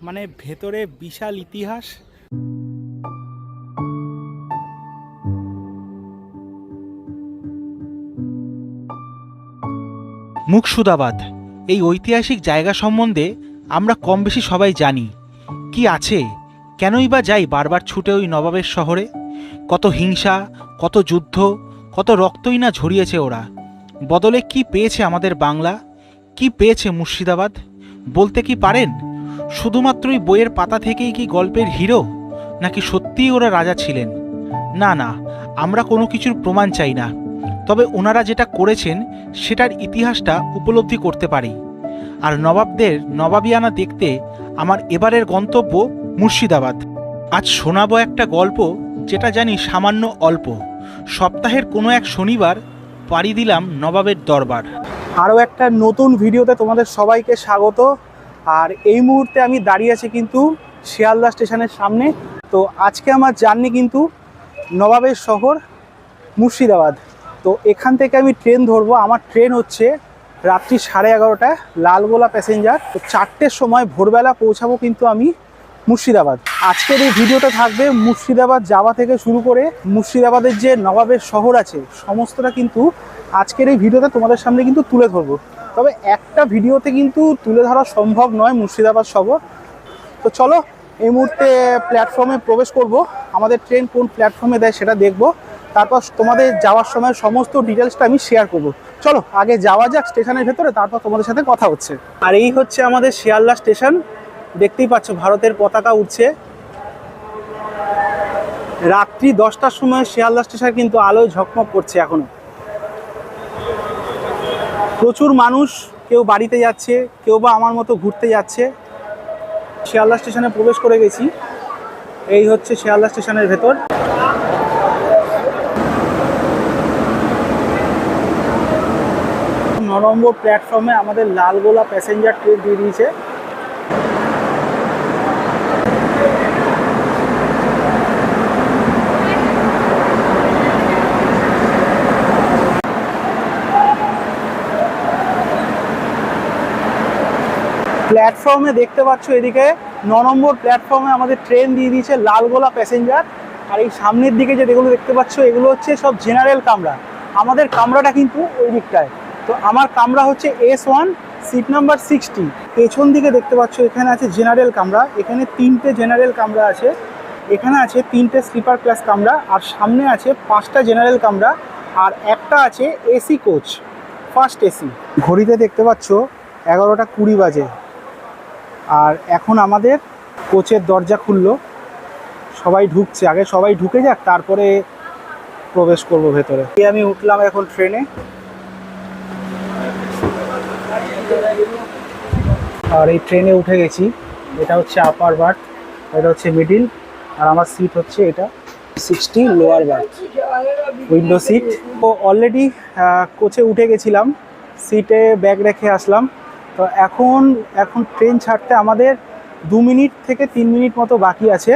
মানে ভেতরে বিশাল ইতিহাস। মুর্শিদাবাদ এই ঐতিহাসিক জায়গা সম্বন্ধে আমরা কম বেশি সবাই জানি। কি আছে, কেনই বা যাই বারবার ছুটে ওই নবাবের শহরে? কত হিংসা, কত যুদ্ধ, কত রক্তই না ঝরিয়েছে ওরা। বদলে কি পেয়েছে আমাদের বাংলা, কি পেয়েছে মুর্শিদাবাদ? বলতে কি পারেন? শুধুমাত্রই বইয়ের পাতা থেকেই কি গল্পের হিরো, নাকি সত্যিই ওরা রাজা ছিলেন? না না, আমরা কোনো কিছুর প্রমাণ চাই না, তবে ওনারা যেটা করেছেন সেটার ইতিহাসটা উপলব্ধি করতে পারি। আর নবাবদের নবাবিয়ানা দেখতে আমার এবারের গন্তব্য মুর্শিদাবাদ। আজ শোনাবো একটা গল্প যেটা জানি সামান্য অল্প। সপ্তাহের কোনো এক শনিবার পাড়ি দিলাম নবাবের দরবার। আরও একটা নতুন ভিডিওতে তোমাদের সবাইকে স্বাগত। আর এই মুহূর্তে আমি দাঁড়িয়ে আছি কিন্তু শিয়ালদা স্টেশনের সামনে। তো আজকে আমার জার্নি কিন্তু নবাবের শহর মুর্শিদাবাদ। তো এখান থেকে আমি ট্রেন ধরবো। আমার ট্রেন হচ্ছে রাত্রি 11:30টায় লালগোলা প্যাসেঞ্জার। তো 4টের সময় ভোরবেলা পৌঁছাবো কিন্তু আমি মুর্শিদাবাদ। আজকের এই ভিডিওটা থাকবে মুর্শিদাবাদ যাওয়া থেকে শুরু করে মুর্শিদাবাদের যে নবাবের শহর আছে সমস্তটা কিন্তু আজকের এই ভিডিওতে তোমাদের সামনে কিন্তু তুলে ধরবো। তবে একটা ভিডিওতে কিন্তু তুলে ধরা সম্ভব নয় মুর্শিদাবাদ শহর। তো চলো এই মুহূর্তে প্ল্যাটফর্মে প্রবেশ করব। আমাদের ট্রেন কোন প্ল্যাটফর্মে দেয় সেটা দেখব, তারপর তোমাদের যাওয়ার সময় সমস্ত ডিটেলসটা আমি শেয়ার করব। চলো আগে যাওয়া যাক স্টেশনের ভেতরে, তারপর তোমাদের সাথে কথা হচ্ছে। আর এই হচ্ছে আমাদের শিয়ালদা স্টেশন। দেখতেই পাচ্ছ ভারতের পতাকা উঠছে। রাত্রি 10টার সময় শিয়ালদা স্টেশন কিন্তু আলোয় ঝকমক করছে এখনো। প্রচুর মানুষ, কেউ বাড়িতে যাচ্ছে, কেউ বা আমার মতো ঘুরতে যাচ্ছে। শিয়ালদা স্টেশনে প্রবেশ করে গেছি। এই হচ্ছে শিয়ালদা স্টেশনের ভেতর। 9 নম্বর প্ল্যাটফর্মে আমাদের লালগোলা প্যাসেঞ্জার ট্রেন দিয়ে দিয়েছে। প্ল্যাটফর্মে দেখতে পাচ্ছ এদিকে 9 নম্বর প্ল্যাটফর্মে আমাদের ট্রেন দিয়ে দিয়েছে লালগোলা প্যাসেঞ্জার। আর এই সামনের দিকে যেগুলো দেখতে পাচ্ছ এগুলো হচ্ছে সব জেনারেল কামরা। আমাদের কামরাটা কিন্তু ওই দিকটায়। তো আমার কামরা হচ্ছে S1, সিট নাম্বার 60। পেছন দিকে দেখতে পাচ্ছ এখানে আছে জেনারেল কামরা। এখানে 3টে জেনারেল কামরা আছে, এখানে আছে 3টে স্লিপার ক্লাস কামরা, আর সামনে আছে 5টা জেনারেল কামরা, আর একটা আছে এসি কোচ, ফার্স্ট এসি। ঘড়িতে দেখতে পাচ্ছ 11:20 বাজে। আর এখন আমাদের কোচের দরজা খুললো, সবাই ঢুকছে। আগে সবাই ঢুকে যাক, তারপরে প্রবেশ করব ভেতরে। আমি উঠলাম এখন ট্রেনে। আর এই ট্রেনে উঠে গেছি। এটা হচ্ছে আপার বার্থ, এটা হচ্ছে মিডিল, আর আমার সিট হচ্ছে এটা 60 লোয়ার বার্থ, উইন্ডো সিট। তো অলরেডি কোচে উঠে গেছিলাম, সিটে ব্যাগ রেখে আসলাম। তো এখন ট্রেন ছাড়তে আমাদের 2 মিনিট থেকে 3 মিনিট মতো বাকি আছে।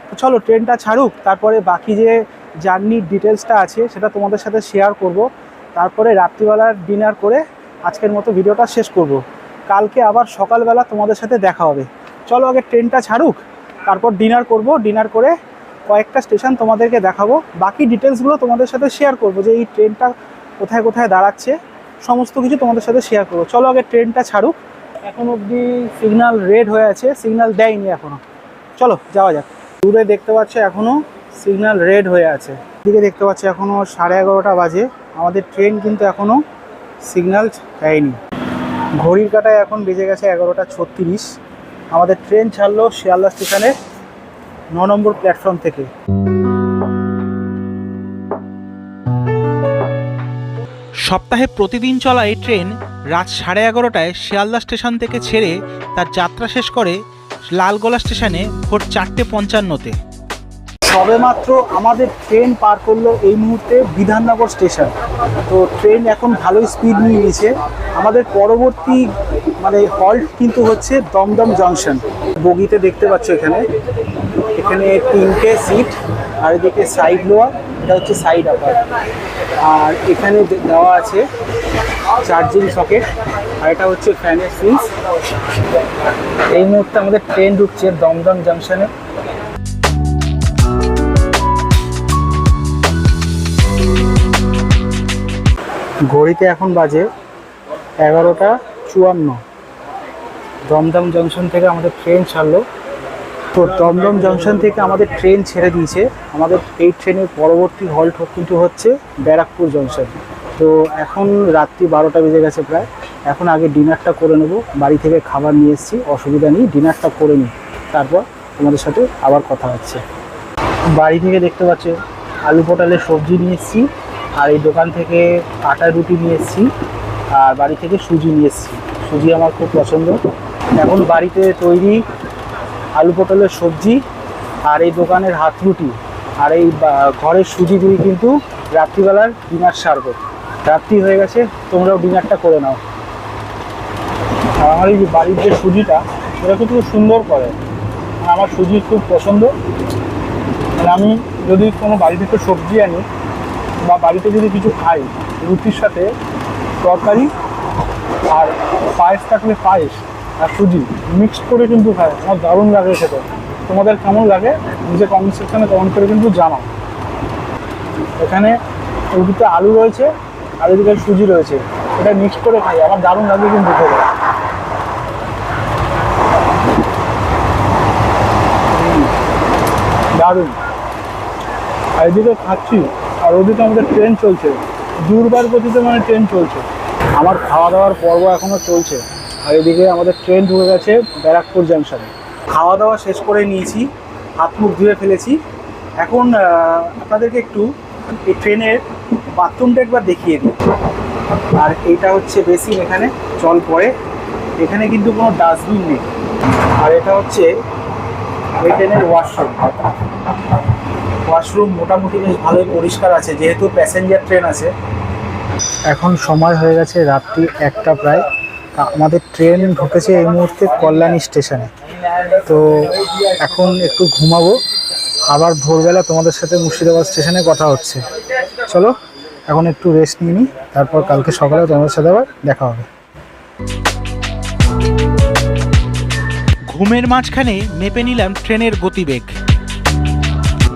তো চলো ট্রেনটা ছাড়ুক, তারপরে বাকি যে জার্নির ডিটেলসটা আছে সেটা তোমাদের সাথে শেয়ার করব। তারপরে রাত্রিবেলার ডিনার করে আজকের মতো ভিডিওটা শেষ করব। কালকে আবার সকালবেলা তোমাদের সাথে দেখা হবে। চলো আগে ট্রেনটা ছাড়ুক, তারপর ডিনার করব। ডিনার করে কয়েকটা স্টেশন তোমাদেরকে দেখাবো, বাকি ডিটেলসগুলো তোমাদের সাথে শেয়ার করব, যে এই ট্রেনটা কোথায় কোথায় দাঁড়াচ্ছে সমস্ত কিছু তোমাদের সাথে শেয়ার করবো। চলো আগে ট্রেনটা ছাড়ুক। এখন অবধি সিগন্যাল রেড হয়ে আছে, সিগন্যাল দেয়নি এখনও। চলো যাওয়া যাক। দূরে দেখতে পাচ্ছ এখনও সিগন্যাল রেড হয়ে আছে। এদিকে দেখতে পাচ্ছ এখনও 11:30 বাজে। আমাদের ট্রেন কিন্তু এখনও সিগন্যাল দেয়নি। ঘড়ির কাঁটায় এখন বেজে গেছে 11:36। আমাদের ট্রেন ছাড়লো শিয়ালদা স্টেশনে 9 নম্বর প্ল্যাটফর্ম থেকে। সপ্তাহে প্রতিদিন চলা এই ট্রেন রাত 11:30টায় শিয়ালদা স্টেশন থেকে ছেড়ে তার যাত্রা শেষ করে লালগোলা স্টেশনে ভোর 4:55-তে। সবেমাত্র আমাদের ট্রেন পার করলো এই মুহূর্তে বিধাননগর স্টেশন। তো ট্রেন এখন ভালোই স্পিড নিয়ে নিয়েছে। আমাদের পরবর্তী হল্ট কিন্তু হচ্ছে দমদম জংশন। বগিতে দেখতে পাচ্ছ এখানে 3টে সিট, আর এদিকে সাইড লোয়ার, এটা হচ্ছে সাইড আপার। আর এখানে দেওয়া আছে চার্জিং সকেট, আর এটা হচ্ছে ফ্যানের সুইচ। এই মুহূর্তে আমাদের ট্রেন ঢুকছে দমদম জাংশনে। ঘড়িতে এখন বাজে 11:54। দমদম জংশন থেকে আমাদের ট্রেন ছাড়লো। তো দমদম জংশন থেকে আমাদের ট্রেন ছেড়ে দিয়েছে। আমাদের এই ট্রেনের পরবর্তী হল্ট কিন্তু হচ্ছে ব্যারাকপুর জংশন। তো এখন রাত্রি 12টা বেজে গেছে প্রায়। এখন আগে ডিনারটা করে নেব। বাড়ি থেকে খাবার নিয়ে এসেছি, অসুবিধা নেই, ডিনারটা করে নিই, তারপর তোমাদের সাথে আবার কথা হচ্ছে। বাড়ি থেকে দেখতে পাচ্ছ আলু পটলের সবজি নিয়ে এসেছি, আর এই দোকান থেকে আটার রুটি নিয়ে এসেছি, আর বাড়ি থেকে সুজি নিয়ে এসেছি। সুজি আমার খুব পছন্দ। এখন বাড়িতে তৈরি আলু পটলের সবজি আর এই দোকানের হাত রুটি আর এই ঘরের সুজি দিয়ে কিন্তু রাত্রিবেলার ডিনার সারবো। রাত্রি হয়ে গেছে, তোমরাও ডিনারটা করে নাও। আর আমার এই যে বাড়ির যে সুজিটা, ওটা কিন্তু সুন্দর করে। আমার সুজি খুব পছন্দ। মানে আমি যদি কোনো বাড়ি থেকে সবজি আনি বা বাড়িতে যদি কিছু খাই, রুটির সাথে তরকারি আর পায়েস থাকলে পায়েস আর সুজি মিক্সড করে কিন্তু খাই, আমার দারুণ লাগে খেতে। তোমাদের কেমন লাগে নিজে কমেন্ট সেকশনে কমেন্ট করে কিন্তু জানাও। এখানে রুটিতে আলু রয়েছে আর এদিকে সুজি রয়েছে, এটা মিক্সড করে খাই, আমার দারুণ লাগে কিন্তু খেতে। দারুণ। আর এদিকে খাচ্ছি আর ওদিকে আমাদের ট্রেন চলছে, দুর্বার গতিতে মানে ট্রেন চলছে। আমার খাওয়া দাওয়ার পর্ব এখনও চলছে। আর এদিকে আমাদের ট্রেন ঢুকে গেছে ব্যারাকপুর জাংশনে। খাওয়া দাওয়া শেষ করে নিয়েছি, হাত মুখ ধুয়ে ফেলেছি। এখন আপনাদেরকে একটু এই ট্রেনের বাথরুমটা একবার দেখিয়ে দিই। আর এইটা হচ্ছে বেসিন, এখানে জল পড়ে, এখানে কিন্তু কোনো ডাস্টবিন নেই। আর এটা হচ্ছে এই ট্রেনের ওয়াশরুম মোটামুটি বেশ ভালোই পরিষ্কার আছে, যেহেতু প্যাসেঞ্জার ট্রেন আছে। এখন সময় হয়ে গেছে রাত্রি 1টা প্রায়। আমাদের ট্রেন ঢুকেছে এই মুহূর্তে কল্যাণী স্টেশনে। তো এখন একটু ঘুমাবো, আবার ভোরবেলা তোমাদের সাথে মুর্শিদাবাদ স্টেশনে কথা হচ্ছে। চলো এখন একটু রেস্ট নিয়ে নিই, তারপর কালকে সকালে তোমাদের সাথে আবার দেখা হবে। ঘুমের মাঝখানে মেপে নিলাম ট্রেনের গতিবেগ।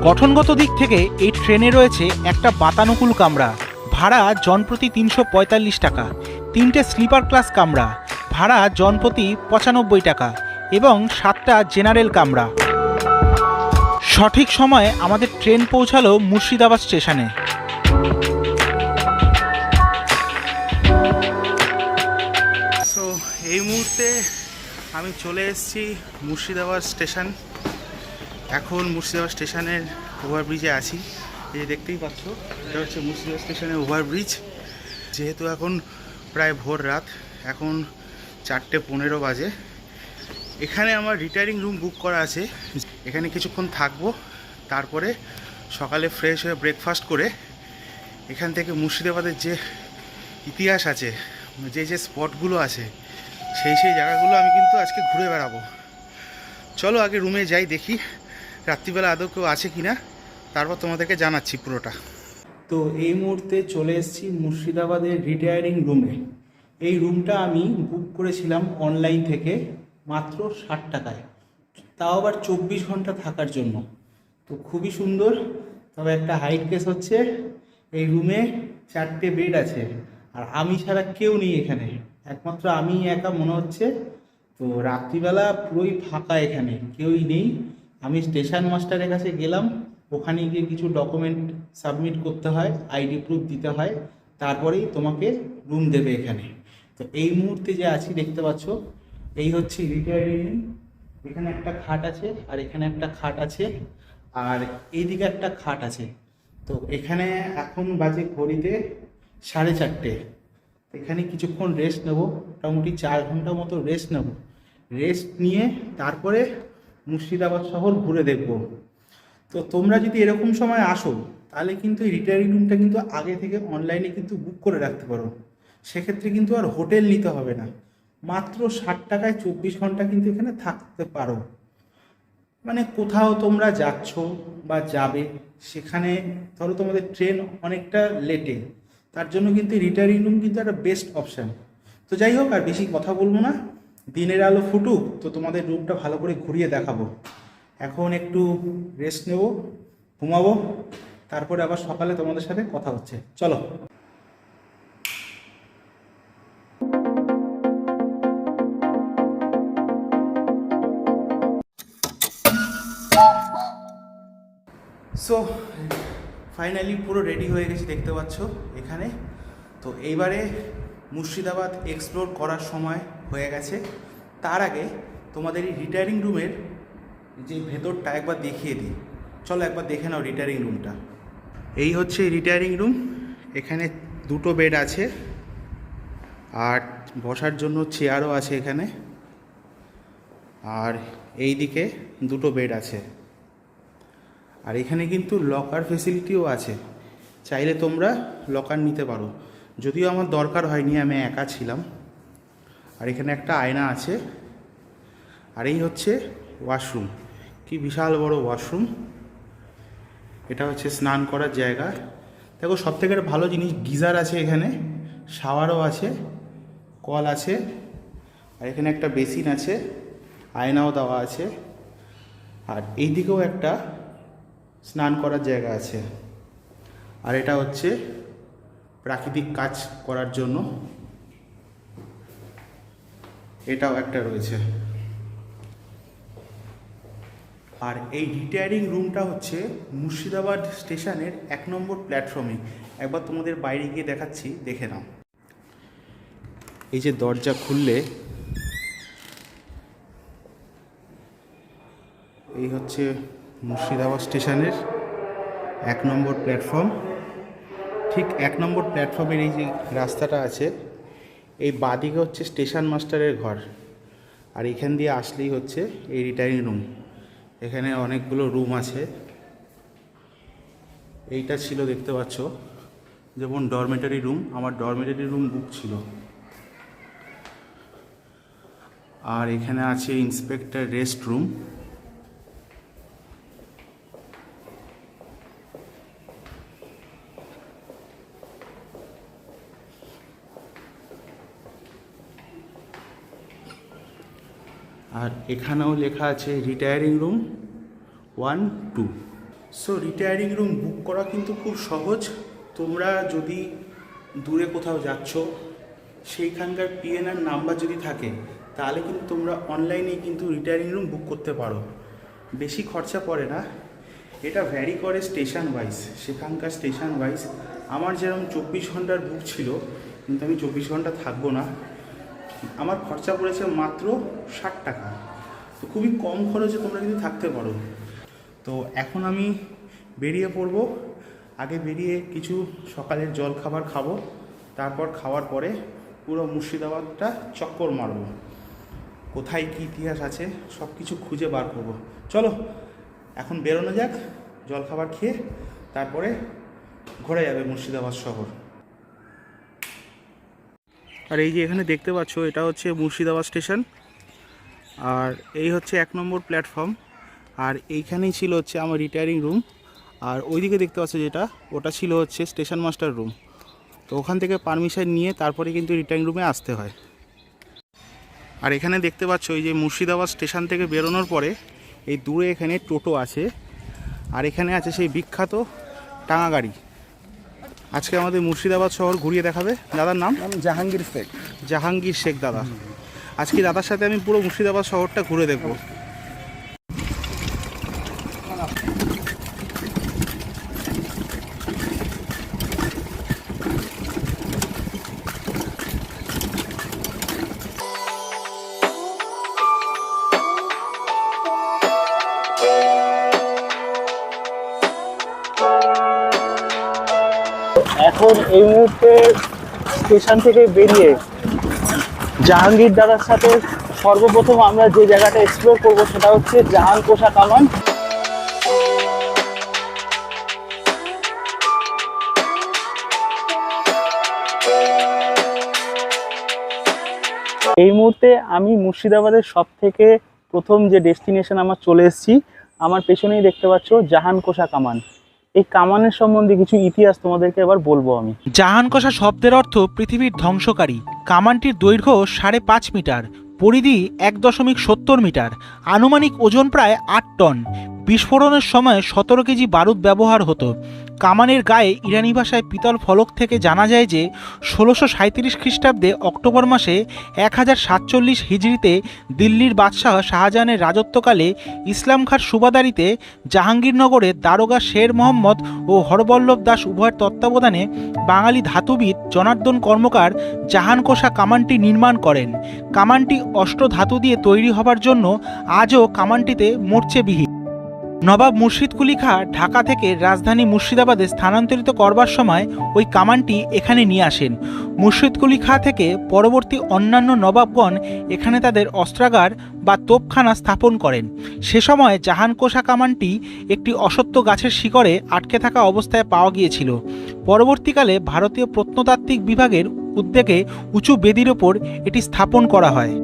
গঠনগত দিক থেকে এই ট্রেনে রয়েছে একটা বাতানুকূল কামরা, ভাড়া জনপ্রতি 345 টাকা, 3টে স্লিপার ক্লাস কামরা, ভাড়া জনপ্রতি 95 টাকা এবং 7টা জেনারেল কামরা। সঠিক সময়ে আমাদের ট্রেন পৌঁছালো মুর্শিদাবাদ স্টেশনে। তো এই মুহূর্তে আমি চলে এসেছি মুর্শিদাবাদ স্টেশন। এখন মুর্শিদাবাদ স্টেশনের ওভারব্রিজে আছি। এই দেখতেই পাচ্ছ, এটা হচ্ছে মুর্শিদাবাদ স্টেশনের ওভারব্রিজ। যেহেতু এখন প্রায় ভোর রাত, এখন 4:15 বাজে। এখানে আমার রিটায়ারিং রুম বুক করা আছে, এখানে কিছুক্ষণ থাকবো, তারপরে সকালে ফ্রেশ হয়ে ব্রেকফাস্ট করে এখান থেকে মুর্শিদাবাদের যে ইতিহাস আছে, যে স্পটগুলো আছে, সেই জায়গাগুলো আমি কিন্তু আজকে ঘুরে বেড়াবো। চলো আগে রুমে যাই, দেখি রাত্রিবেলা আদৌ কেউ আছে কি না, তারপর তোমাদেরকে জানাচ্ছি পুরোটা। তো এই মুহূর্তে চলে এসেছি মুর্শিদাবাদের রিটায়ারিং রুমে। এই রুমটা আমি বুক করেছিলাম অনলাইন থেকে মাত্র 60 টাকায়, তাও আবার 24 ঘন্টা থাকার জন্য। তো খুবই সুন্দর, তবে একটা হাইট কেস হচ্ছে এই রুমে 4টে বেড আছে আর আমি ছাড়া কেউ নেই এখানে, একমাত্র আমি একা মনে হচ্ছে। তো রাত্রিবেলা পুরোই ফাঁকা, এখানে কেউই নেই। আমি স্টেশন মাস্টারের কাছে গেলাম, ওখানে গিয়ে কিছু ডকুমেন্ট সাবমিট করতে হয়, আইডি প্রুফ দিতে হয়, তারপরেই তোমাকে রুম দেবে এখানে। তো এই মুহূর্তে যে আছি দেখতে পাচ্ছ, এই হচ্ছে রিটায়ারিং রুম। এখানে একটা খাট আছে আর এখানে একটা খাট আছে আর এইদিকে একটা খাট আছে। তো এখানে এখন বাজে ঘড়িতে 4:30। এখানে কিছুক্ষণ রেস্ট নেব, মোটামুটি 4 ঘন্টা মতো রেস্ট নেব। রেস্ট নিয়ে তারপরে মুর্শিদাবাদ শহর ঘুরে দেখব। তো তোমরা যদি এরকম সময় আসো, তাহলে কিন্তু এই রিটায়ারিং রুমটা কিন্তু আগে থেকে অনলাইনে কিন্তু বুক করে রাখতে পারো। সেক্ষেত্রে কিন্তু আর হোটেল নিতে হবে না, মাত্র 60 টাকায় 24 ঘন্টা কিন্তু এখানে থাকতে পারো। মানে কোথাও তোমরা যাচ্ছ বা যাবে, সেখানে ধরো তোমাদের ট্রেন অনেকটা লেটে, তার জন্য কিন্তু রিটায়ারিং রুম কিন্তু একটা বেস্ট অপশান। তো যাই হোক, আর বেশি কথা বলবো না, দিনের আলো ফুটুক, তো তোমাদের রুমটা ভালো করে ঘুরিয়ে দেখাবো। এখন একটু রেস্ট নেব, ঘুমাবো, তারপরে আবার সকালে তোমাদের সাথে কথা হচ্ছে। চলো। সো ফাইনালি পুরো রেডি হয়ে গেছি, দেখতে পাচ্ছ এখানে। তো এইবারে মুর্শিদাবাদ এক্সপ্লোর করার সময় হয়ে গেছে। তার আগে তোমাদের এই রিটায়ারিং রুমের যে ভেতরটা একবার দেখিয়ে দিই। চলো একবার দেখে নাও রিটায়ারিং রুমটা। এই হচ্ছে রিটায়ারিং রুম। এখানে দুটো বেড আছে, আর বসার জন্য চেয়ারও আছে এখানে, আর এই দিকে দুটো বেড আছে। আর এখানে কিন্তু লকার ফেসিলিটিও আছে, চাইলে তোমরা লকার নিতে পারো। যদিও আমার দরকার হয়নি, আমি একা ছিলাম। আর এখানে একটা আয়না আছে। আর এই হচ্ছে ওয়াশরুম, কি বিশাল বড় ওয়াশরুম। এটা হচ্ছে স্নান করার জায়গা। দেখো, সবথেকে ভালো জিনিস, গিজার আছে এখানে, শাওয়ারও আছে, কল আছে, আর এখানে একটা বেসিন আছে, আয়নাও দেওয়া আছে। আর এই দিকেও একটা স্নান করার জায়গা আছে। আর এটা হচ্ছে প্রাকৃতিক কাজ করার জন্য, এটাও একটা রয়েছে। আর এই রিটায়ারিং রুমটা হচ্ছে মুর্শিদাবাদ স্টেশনের 1 নম্বর প্ল্যাটফর্মে। একবার তোমাদের বাইরে গিয়ে দেখাচ্ছি, দেখে নাও। এই যে দরজা খুললে এই হচ্ছে মুর্শিদাবাদ স্টেশনের 1 নম্বর প্ল্যাটফর্ম। ঠিক 1 নম্বর প্ল্যাটফর্মের এই যে রাস্তাটা আছে, এই বাঁদিকে হচ্ছে স্টেশন মাস্টারের ঘর। আর এখান দিয়ে আসলেই হচ্ছে এই রিটায়ারিং রুম। এখানে অনেকগুলো রুম আছে। এইটা ছিল, দেখতে পাচ্ছ, যেমন ডরমেটারি রুম। আমার ডরমেটারি রুম বুক ছিল। আর এখানে আছে ইন্সপেক্টর রেস্ট রুম। আর এখানেও লেখা আছে retiring room 1, 2। So retiring room book করা কিন্তু খুব সহজ। তোমরা যদি দূরে কোথাও যাচ্ছ, সেইখানকার পিএনআর নাম্বার যদি থাকে, তাহলে কিন্তু তোমরা অনলাইনেই কিন্তু রিটায়ারিং রুম বুক করতে পারো। বেশি খরচা পড়ে না। এটা ভ্যারি করে স্টেশন ওয়াইজ, সেখানকার স্টেশন ওয়াইজ। আমার যেরকম 24 ঘন্টার বুক ছিল, কিন্তু আমি 24 ঘন্টা থাকবো না। আমার খরচা পড়েছে মাত্র 60 টাকা। তো খুবই কম খরচে তোমরা কিন্তু থাকতে পারো। তো এখন আমি বেরিয়ে পড়ব। আগে বেরিয়ে কিছু সকালের জল খাবার খাবো, তারপর খাওয়ার পরে পুরো মুর্শিদাবাদটা চক্কর মারব। কোথায় কী ইতিহাস আছে সব কিছু খুঁজে বার করব। চলো এখন বেরোনো যাক, জল খাবার খেয়ে তারপরে ঘোরা যাবে মুর্শিদাবাদ শহর। আর এই যে এখানে দেখতে পাচ্ছ, এটা হচ্ছে মুর্শিদাবাদ স্টেশন। আর এই হচ্ছে 1 নম্বর প্ল্যাটফর্ম। আর এইখানেই ছিল হচ্ছে আমার রিটায়ারিং রুম। আর ওইদিকে দেখতে পাচ্ছ যেটা, ওটা ছিল হচ্ছে স্টেশন মাস্টার রুম। তো ওখান থেকে পারমিশন নিয়ে তারপরে কিন্তু রিটায়ারিং রুমে আসতে হয়। আর এখানে দেখতে পাচ্ছ, এই যে মুর্শিদাবাদ স্টেশন থেকে বেরোনোর পরে এই দূরে এখানে টোটো আছে। আর এখানে আছে সেই বিখ্যাত টাঙা গাড়ি। আজকে আমাদের মুর্শিদাবাদ শহর ঘুরিয়ে দেখাবে। দাদার নাম? জাহাঙ্গীর শেখ। জাহাঙ্গীর শেখ দাদা। আজকে দাদার সাথে আমি পুরো মুর্শিদাবাদ শহরটা ঘুরে দেখব। এখন এই মুহূর্তে স্টেশন থেকে বেরিয়ে জাহাঙ্গীর দাদার সাথে সর্বপ্রথম আমরা যে জায়গাটা এক্সপ্লোর করব সেটা হচ্ছে জাহানকোষা কামান। এই মুহূর্তে আমি মুর্শিদাবাদের সব থেকে প্রথম যে ডেস্টিনেশন আমার চলে এসেছি, আমার পেছনেই দেখতে পাচ্ছ জাহানকোষা কামান। এই কামানের সম্বন্ধে কিছু ইতিহাস তোমাদেরকে এবার বলবো আমি। জাহানকোষা শব্দের অর্থ পৃথিবীর ধ্বংসকারী। কামানটির দৈর্ঘ্য 5.5 মিটার, পরিধি 1.70 মিটার, আনুমানিক ওজন প্রায় 8 টন। বিস্ফোরণের সময় 17 কেজি বারুদ ব্যবহার হতো। কামানের গায়ে ইরানি ভাষায় পিতল ফলক থেকে জানা যায় যে 1637 খ্রিস্টাব্দে অক্টোবর মাসে 1047 হিজরিতে দিল্লির বাদশাহ শাহজাহানের রাজত্বকালে ইসলাম খাঁর সুবাদারিতে জাহাঙ্গীরনগরের দারোগা শের মোহাম্মদ ও হরবল্লভ দাস উভয়ের তত্ত্বাবধানে বাঙালি ধাতুবিদ জনার্দন কর্মকার জাহানকোষা কামানটি নির্মাণ করেন। কামানটি অষ্টধাতু দিয়ে তৈরি হবার জন্য আজও কামানটিতে মরচেবিহীন। নবাব মুর্শিদ কুলি খাঁ ঢাকা থেকে রাজধানী মুর্শিদাবাদে স্থানান্তরিত করবার সময় ওই কামানটি এখানে নিয়ে আসেন। মুর্শিদ কুলি খাঁ থেকে পরবর্তী অন্যান্য নবাবগণ এখানে তাদের অস্ত্রাগার বা তোপখানা স্থাপন করেন। সে সময় জাহানকোষা কামানটি একটি অশ্বত্থ গাছের শিকড়ে আটকে থাকা অবস্থায় পাওয়া গিয়েছিল। পরবর্তীকালে ভারতীয় প্রত্নতাত্ত্বিক বিভাগের উদ্যোগে উঁচু বেদির ওপর এটি স্থাপন করা হয়।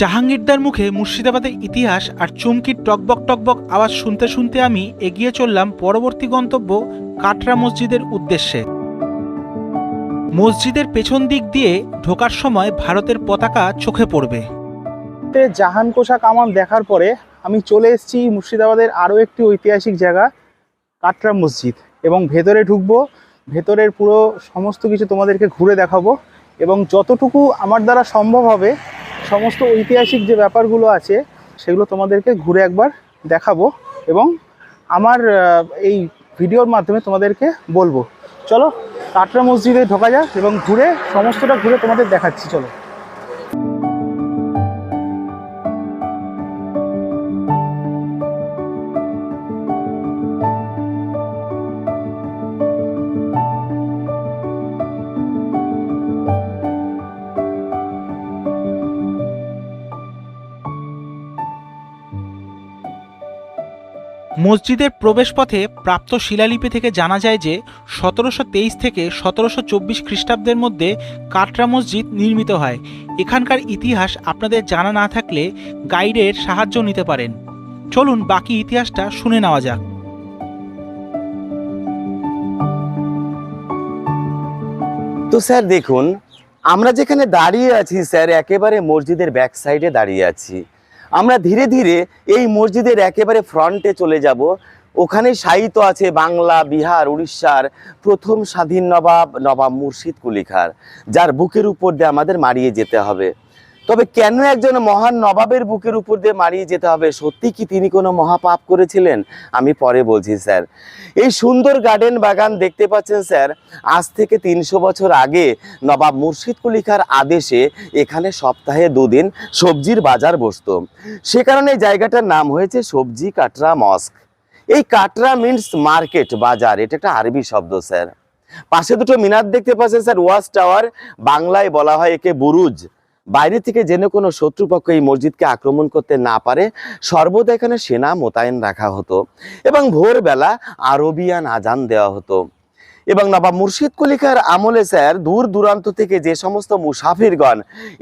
জাহাঙ্গীরদার মুখে মুর্শিদাবাদের ইতিহাস আর চুমকির টকবক টকবক আওয়াজ শুনতে শুনতে আমি এগিয়ে চললাম পরবর্তী গন্তব্য কাটরা মসজিদের উদ্দেশ্যে। মসজিদের পেছন দিক দিয়ে ঢোকার সময় ভারতের পতাকা চোখে পড়বে। জাহানকোষা কামান দেখার পরে আমি চলে এসেছি মুর্শিদাবাদের আরও একটি ঐতিহাসিক জায়গা কাটরা মসজিদ, এবং ভেতরে ঢুকবো। ভেতরের পুরো সমস্ত কিছু তোমাদেরকে ঘুরে দেখাবো, এবং যতটুকু আমার দ্বারা সম্ভব হবে সমস্ত ঐতিহাসিক যে ব্যাপারগুলো আছে সেগুলো তোমাদেরকে ঘুরে একবার দেখাবো, এবং আমার এই ভিডিওর মাধ্যমে তোমাদেরকে বলবো। চলো কাটরা মসজিদে ঢোকা যাক এবং ঘুরে সমস্তটা ঘুরে তোমাদের দেখাচ্ছি। চলো। মসজিদের প্রবেশপথে প্রাপ্ত শিলালিপি থেকে জানা যায় যে 1723 থেকে 1724 খ্রিস্টাব্দের মধ্যে কাটরা মসজিদ নির্মিত হয়। এখানকার ইতিহাস আপনাদের জানা না থাকলে গাইডের সাহায্য নিতে পারেন। চলুন বাকি ইতিহাসটা শুনে নেওয়া যাক। তো স্যার দেখুন, আমরা যেখানে দাঁড়িয়ে আছি স্যার একেবারে মসজিদের ব্যাক সাইডে দাঁড়িয়ে আছি। আমরা ধীরে ধীরে এই মসজিদের একেবারে ফ্রন্টে চলে যাব। ওখানে শায়িত আছে বাংলা, বিহার, উড়িষ্যার প্রথম স্বাধীন নবাব নবাব মুর্শিদ কুলি খাঁর, যার বুকের উপর দিয়ে আমাদের মারিয়ে যেতে হবে। তবে কেন একজন মহান নবাবের বুকের উপর দিয়ে মারিয়ে যেতে হবে? সত্যি কি তিনি কোনো মহাপাপ করেছিলেন? আমি পরে বলছি স্যার। এই সুন্দর গার্ডেন বাগান দেখতে পাচ্ছেন স্যার, আজ থেকে 300 বছর আগে নবাব মুর্শিদ কুলি খাঁর আদেশে এখানে সপ্তাহে 2 দিন সবজির বাজার বসতো। সে কারণে জায়গাটার নাম হয়েছে সবজি কাটরা মস্ক। এই কাটরা মিন্স মার্কেট, বাজার, এটা একটা আরবি শব্দ স্যার। পাশে দুটো মিনার দেখতে পাচ্ছেন স্যার, ওয়াচ টাওয়ার, বাংলায় বলা হয় একে বুরুজ। বাইরে থেকে যেন কোনো শত্রুপক্ষ এই মসজিদকে আক্রমণ করতে না পারে সর্বদা এখানে সেনা মোতায়েন রাখা হতো, এবং ভোরবেলা আরবিয়ান আজান দেওয়া হতো। এবং নবাব মুর্শিদ কুলি খাঁর আমলে স্যার দূর দূরান্ত থেকে যে সমস্ত মুসাফিরগণ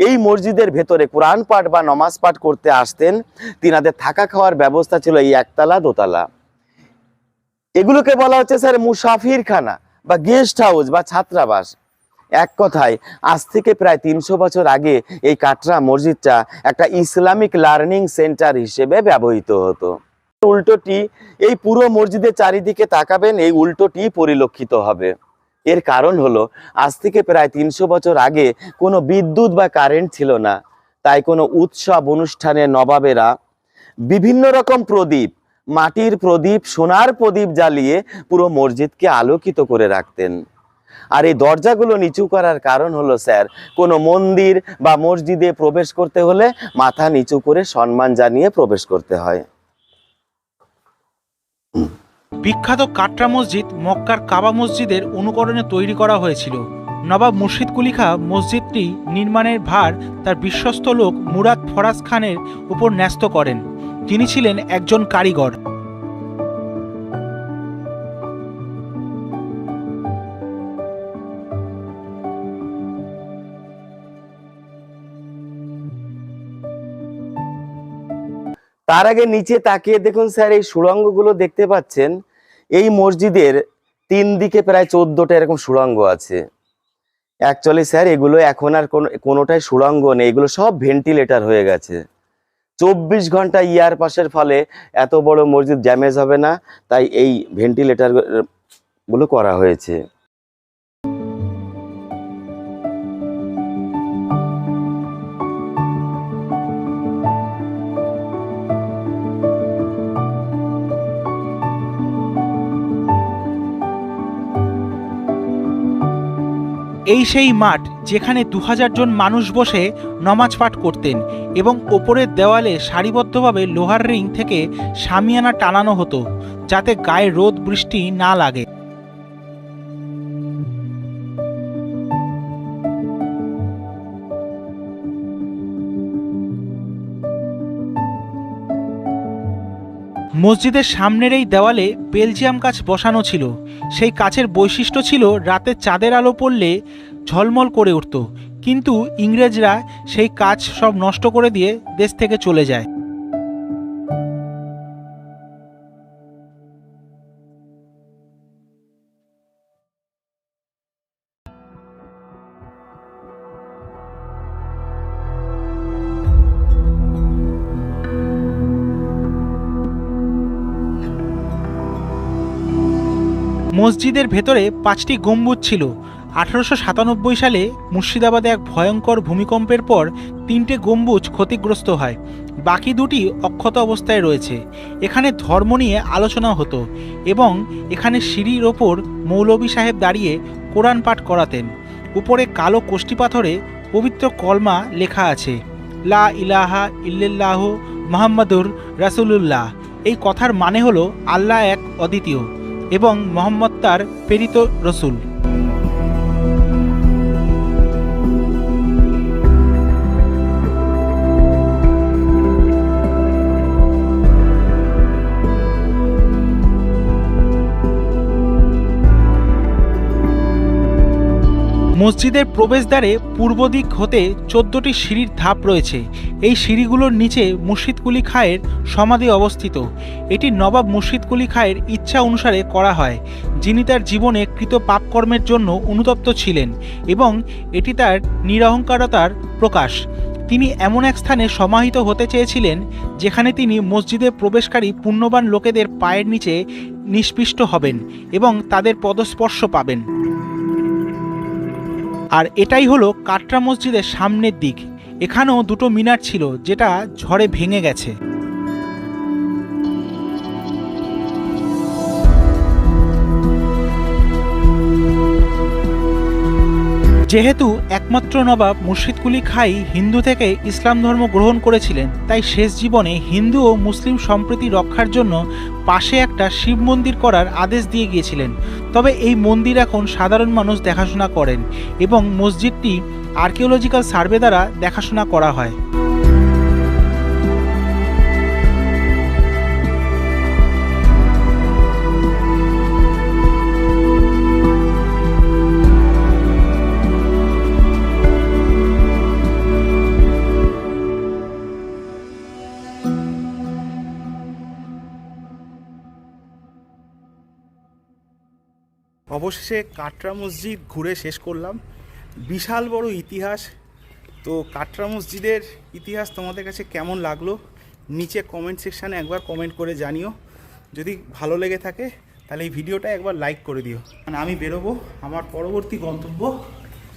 এই মসজিদের ভেতরে কোরআন পাঠ বা নমাজ পাঠ করতে আসতেন, তিনাদের থাকা খাওয়ার ব্যবস্থা ছিল এই একতলা দোতলা। এগুলোকে বলা হচ্ছে স্যার মুসাফিরখানা বা গেস্ট হাউস বা ছাত্রাবাস। এক কথায় আজ থেকে প্রায় 300 বছর আগে এই কাটরা মসজিদটা একটা ইসলামিক লার্নিং সেন্টার হিসেবে ব্যবহৃত হতো। উল্টোটি এই পুরো মসজিদের চারিদিকে তাকাবেন, এই উল্টোটি পরিলক্ষিত হবে। এর কারণ হলো আজ থেকে প্রায় 300 বছর আগে কোনো বিদ্যুৎ বা কারেন্ট ছিল না, তাই কোনো উৎসব অনুষ্ঠানে নবাবেরা বিভিন্ন রকম প্রদীপ, মাটির প্রদীপ, সোনার প্রদীপ জ্বালিয়ে পুরো মসজিদকে আলোকিত করে রাখতেন। আর এই দরজাগুলো নিচু করার কারণ হলো স্যার, কোনো মন্দির বা মসজিদে প্রবেশ করতে হলে মাথা নিচু করে সম্মান জানিয়ে প্রবেশ করতে হয়। বিখ্যাত কাটরা মসজিদ মক্কার কাবা মসজিদের অনুকরণে তৈরি করা হয়েছিল। নবাব মুর্শিদ কুলি খাঁ মসজিদটি নির্মাণের ভার তার বিশ্বস্ত লোক মুরাদ ফরাজ খানের উপর ন্যস্ত করেন। তিনি ছিলেন একজন কারিগর। তার আগে নিচে তাকিয়ে দেখুন স্যার, এই সুড়ঙ্গগুলো দেখতে পাচ্ছেন, এই মসজিদের 3 দিকে প্রায় 14টা এরকম সুড়ঙ্গ আছে। অ্যাকচুয়ালি স্যার এগুলো এখন আর কোনোটাই সুড়ঙ্গ নেই, এগুলো সব ভেন্টিলেটর হয়ে গেছে। 24 ঘন্টা ইয়ার পাসের ফলে এত বড় মসজিদ ড্যামেজ হবে না, তাই এই ভেন্টিলেটর গুলো করা হয়েছে। এই সেই মাঠ যেখানে 2000 জন মানুষ বসে নমাজ পাঠ করতেন এবং ওপরের দেওয়ালে সারিবদ্ধভাবে লোহার রিং থেকে শামিয়ানা টানানো হতো যাতে গায়ে রোদ বৃষ্টি না লাগে। মসজিদের সামনের এই দেওয়ালে বেলজিয়াম কাচ বসানো ছিল। সেই কাচের বৈশিষ্ট্য ছিল রাতে চাঁদের আলো পড়লে ঝলমল করে উঠত, কিন্তু ইংরেজরা সেই কাচ সব নষ্ট করে দিয়ে দেশ থেকে চলে যায়। মসজিদের ভেতরে 5টি গম্বুজ ছিল। 1897 সালে মুর্শিদাবাদে এক ভয়ঙ্কর ভূমিকম্পের পর 3টে গম্বুজ ক্ষতিগ্রস্ত হয়, বাকি 2টি অক্ষত অবস্থায় রয়েছে। এখানে ধর্ম নিয়ে আলোচনা হতো এবং এখানে সিঁড়ির ওপর মৌলভী সাহেব দাঁড়িয়ে কোরআন পাঠ করাতেন। উপরে কালো কোষ্ঠী পাথরে পবিত্র কলমা লেখা আছে, লা ইলাহা ইল্লাল্লাহ মুহাম্মাদুর রাসূলুল্লাহ। এই কথার মানে হলো আল্লাহ এক, অদ্বিতীয় এবং মোহাম্মদ তার প্রেরিত রসুল। মসজিদের প্রবেশদ্বারে পূর্ব দিক হতে 14টি সিঁড়ির ধাপ রয়েছে। এই সিঁড়িগুলোর নিচে মুর্শিদ কুলি খাঁয়ের সমাধি অবস্থিত। এটি নবাব মুর্শিদ কুলি খাঁয়ের ইচ্ছা অনুসারে করা হয়, যিনি তার জীবনে কৃত পাপকর্মের জন্য অনুতপ্ত ছিলেন এবং এটি তার নিরহংকারতার প্রকাশ। তিনি এমন এক স্থানে সমাহিত হতে চেয়েছিলেন যেখানে তিনি মসজিদে প্রবেশকারী পুণ্যবান লোকেদের পায়ের নিচে নিষ্পিষ্ট হবেন এবং তাদের পদস্পর্শ পাবেন। আর এটাই হলো কাটরা মসজিদের সামনের দিক। এখানেও 2টো মিনার ছিল যেটা ঝড়ে ভেঙে গেছে। যেহেতু একমাত্র নবাব মুর্শিদ কুলি খাঁ হিন্দু থেকে ইসলাম ধর্ম গ্রহণ করেছিলেন, তাই শেষ জীবনে হিন্দু ও মুসলিম সম্প্রীতি রক্ষার জন্য পাশে একটা শিব মন্দির করার আদেশ দিয়ে গিয়েছিলেন। তবে এই মন্দির এখন সাধারণ মানুষ দেখাশোনা করেন এবং মসজিদটি আর্কিওলজিক্যাল সার্ভে দ্বারা দেখাশোনা করা হয়। অবশেষে কাটরা মসজিদ ঘুরে শেষ করলাম। বিশাল বড় ইতিহাস। তো কাটরা মসজিদের ইতিহাস তোমাদের কাছে কেমন লাগলো নিচে কমেন্ট সেকশানে একবার কমেন্ট করে জানিও। যদি ভালো লেগে থাকে তাহলে এই ভিডিওটা একবার লাইক করে দিও। মানে আমি বেরোবো আমার পরবর্তী গন্তব্য,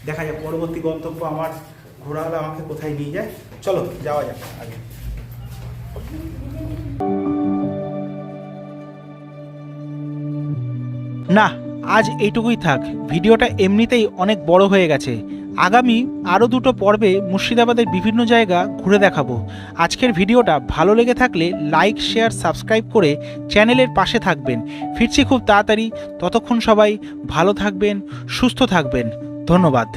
দেখা যাক পরবর্তী গন্তব্য আমার ঘোরাওয়ালা আমাকে কোথায় নিয়ে যায়। চলো যাওয়া যাক আগে। না, আজ এইটুকুই থাক। ভিডিওটা এমনিতেই অনেক বড় হয়ে গেছে। আগামী আরও 2টো পর্বে মুর্শিদাবাদের বিভিন্ন জায়গা ঘুরে দেখাবো। আজকের ভিডিওটা ভালো লেগে থাকলে লাইক, শেয়ার, সাবস্ক্রাইব করে চ্যানেলের পাশে থাকবেন। ফিরছি খুব তাড়াতাড়ি। ততক্ষণ সবাই ভালো থাকবেন, সুস্থ থাকবেন। ধন্যবাদ।